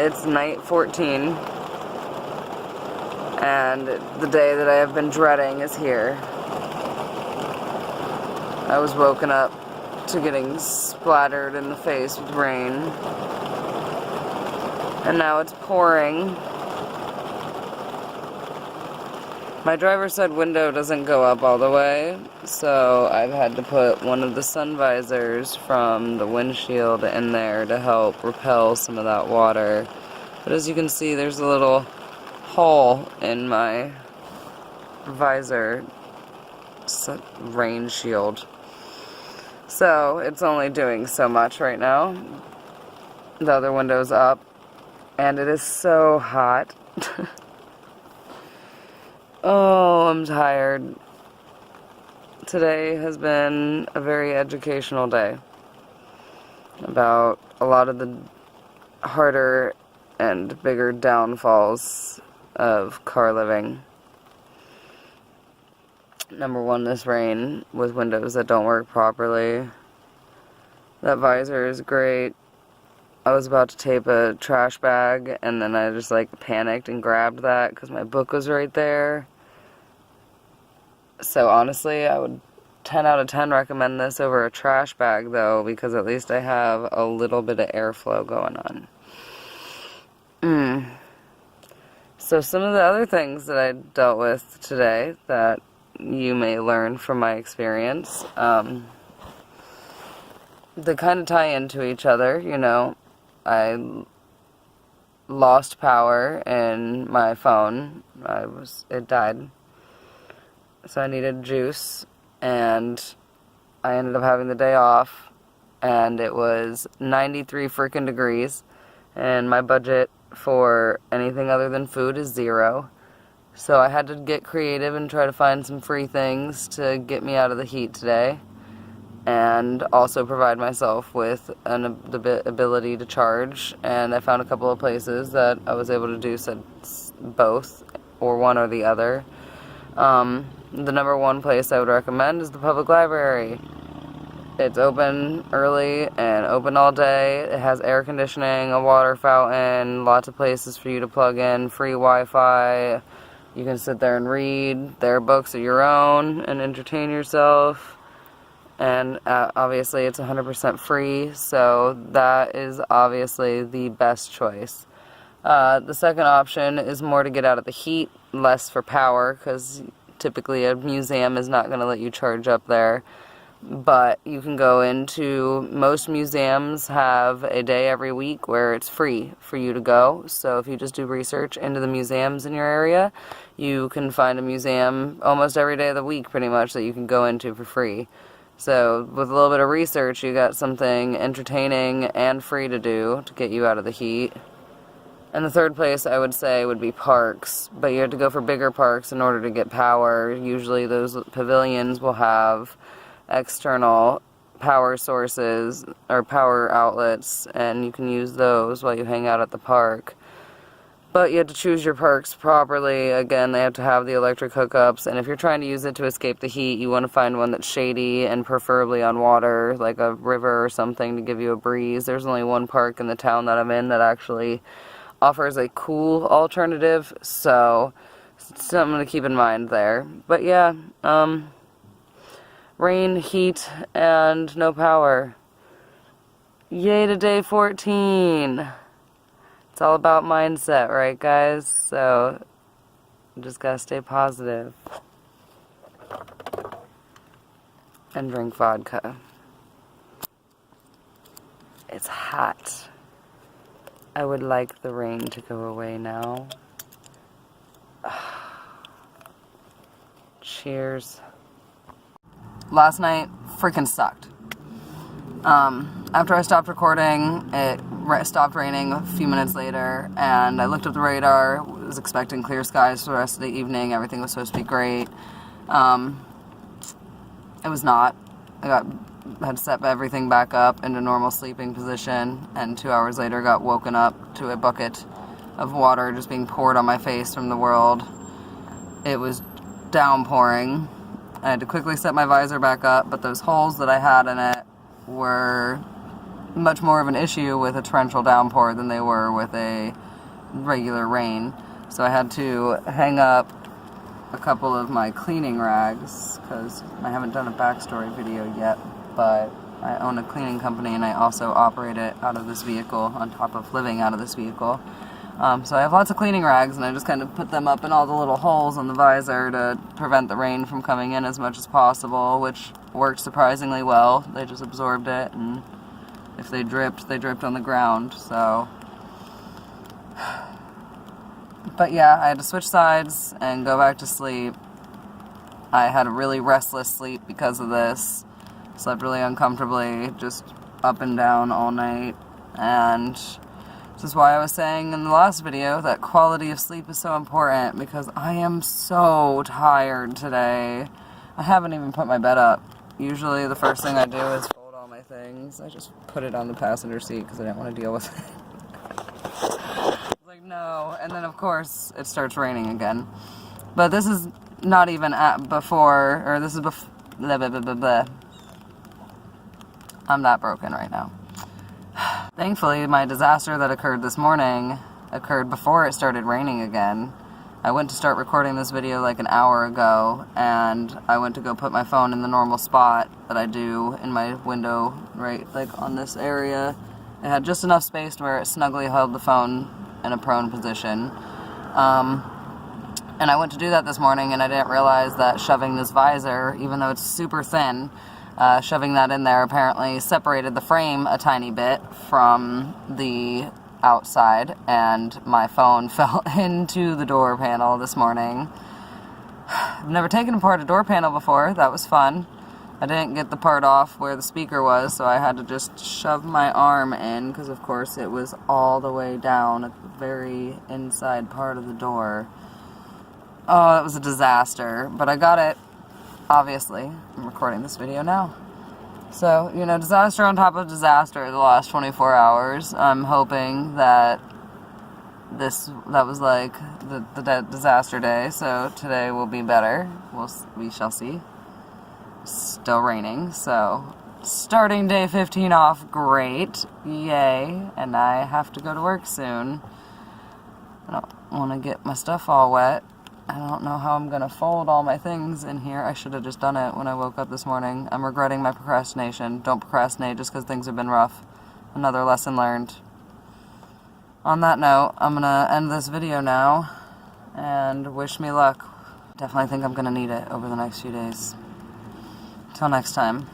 It's night 14, and the day that I have been dreading is here. I was woken up to getting splattered in the face with rain, and now it's pouring. My driver said window doesn't go up all the way, so I've had to put one of the sun visors from the windshield in there to help repel some of that water. But as you can see, there's a little hole in my visor rain shield. So it's only doing so much right now. The other window's up, and it is so hot. Oh, I'm tired. Today has been a very educational day about a lot of the harder and bigger downfalls of car living. Number one, this rain with windows that don't work properly. That visor is great. I was about to tape a trash bag, and then I just panicked and grabbed that because my book was right there. So honestly, I would 10 out of 10 recommend this over a trash bag though, because at least I have a little bit of airflow going on. So some of the other things that I dealt with today that you may learn from my experience, they kind of tie into each other, you know. I lost power in my phone. It died. So I needed juice, and I ended up having the day off, and it was 93 freaking degrees, and my budget for anything other than food is $0. So I had to get creative and try to find some free things to get me out of the heat today, and also provide myself with the ability to charge. And I found a couple of places that I was able to do both, or one or the other. The number one place I would recommend is the public library. It's open early and open all day. It has air conditioning, a water fountain, lots of places for you to plug in, free Wi-Fi. You can sit there and read their books of your own and entertain yourself. And obviously it's 100% free, so that is obviously the best choice. The second option is more to get out of the heat, less for power, because typically a museum is not going to let you charge up there. But you can go into, most museums have a day every week where it's free for you to go. So if you just do research into the museums in your area, you can find a museum almost every day of the week pretty much that you can go into for free. So with a little bit of research, you got something entertaining and free to do to get you out of the heat. And the third place I would say would be parks, but you have to go for bigger parks in order to get power. Usually those pavilions will have external power sources or power outlets, and you can use those while you hang out at the park. But you have to choose your parks properly. Again, they have to have the electric hookups, and if you're trying to use it to escape the heat, you want to find one that's shady and preferably on water, like a river or something, to give you a breeze. There's only one park in the town that I'm in that actually offers a cool alternative, so it's something to keep in mind there. But yeah, rain, heat, and no power. Yay to day 14! It's all about mindset, right guys? So, you just gotta stay positive. And drink vodka. It's hot. I would like the rain to go away now. Cheers. Last night freaking sucked. After I stopped recording, it stopped raining a few minutes later, and I looked at the radar, was expecting clear skies for the rest of the evening. Everything was supposed to be great. It was not. I had to set everything back up into normal sleeping position, and 2 hours later got woken up to a bucket of water just being poured on my face from the world. It was downpouring. I had to quickly set my visor back up, but those holes that I had in it were much more of an issue with a torrential downpour than they were with a regular rain. So I had to hang up a couple of my cleaning rags, because I haven't done a backstory video yet, but I own a cleaning company and I also operate it out of this vehicle on top of living out of this vehicle. So I have lots of cleaning rags, and I just kind of put them up in all the little holes on the visor to prevent the rain from coming in as much as possible, which worked surprisingly well. They just absorbed it, and if they dripped on the ground, so. But yeah, I had to switch sides and go back to sleep. I had a really restless sleep because of this. Slept really uncomfortably, just up and down all night, and this is why I was saying in the last video that quality of sleep is so important, because I am so tired today. I haven't even put my bed up. Usually the first thing I do is fold all my things. I just put it on the passenger seat because I didn't want to deal with it. Like, no. And then of course it starts raining again. But this is not even before, or this is before, I'm that broken right now. Thankfully, my disaster that occurred this morning occurred before it started raining again. I went to start recording this video like an hour ago, and I went to go put my phone in the normal spot that I do in my window, right, like on this area. It had just enough space to where it snugly held the phone in a prone position. And I went to do that this morning, and I didn't realize that shoving this visor, even though it's super thin, shoving that in there apparently separated the frame a tiny bit from the outside, and my phone fell into the door panel this morning. I've never taken apart a door panel before. That was fun. I didn't get the part off where the speaker was, so I had to just shove my arm in, because of course it was all the way down at the very inside part of the door. Oh, it was a disaster, but I got it. Obviously, I'm recording this video now. So, you know, disaster on top of disaster the last 24 hours. I'm hoping that that was like the disaster day, so today will be better. We shall see. Still raining, so starting day 15 off, great, yay, and I have to go to work soon. I don't want to get my stuff all wet. I don't know how I'm going to fold all my things in here. I should have just done it when I woke up this morning. I'm regretting my procrastination. Don't procrastinate just because things have been rough. Another lesson learned. On that note, I'm going to end this video now, and wish me luck. Definitely think I'm going to need it over the next few days. Till next time.